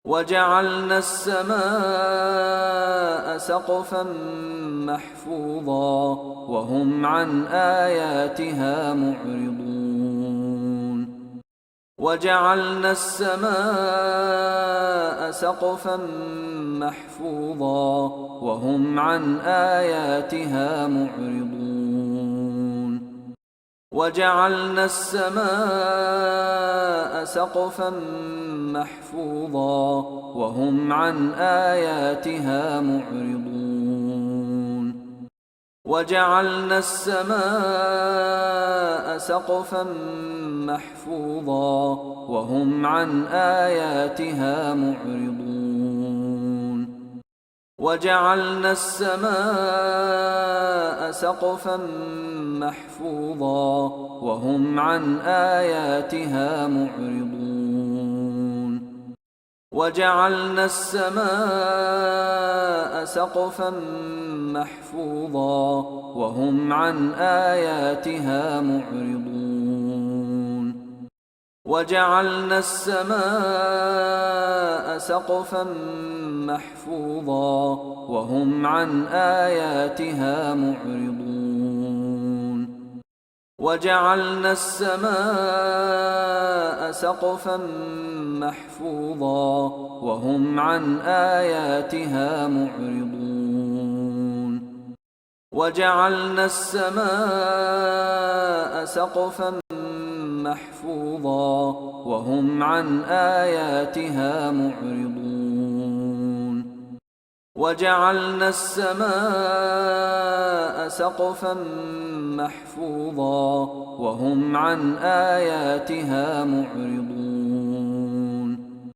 وجعلنا السماء سقفا محفوظا وهم عن آياتها معرضون وجعلنا السماء سقفا محفوظا وهم عن آياتها معرضون وجعلنا السماء سقفا محفوظا وهم عن آياتها معرضون وجعلنا السماء سقفا محفوظا وهم عن آياتها معرضون وجعلنا السماء سقفا محفوظا وهم عن آياتها معرضون وجعلنا السماء سقفا محفوظا وهم عن آياتها معرضون وجعلنا السماء سقفا محفوظا وهم عن آياتها معرضون وجعلنا السماء سقفا محفوظا وهم عن آياتها معرضون وجعلنا السماء سقفا محفوظا وهم عن آياتها معرضون وجعلنا السماء سقفا محفوظا وهم عن آياتها معرضون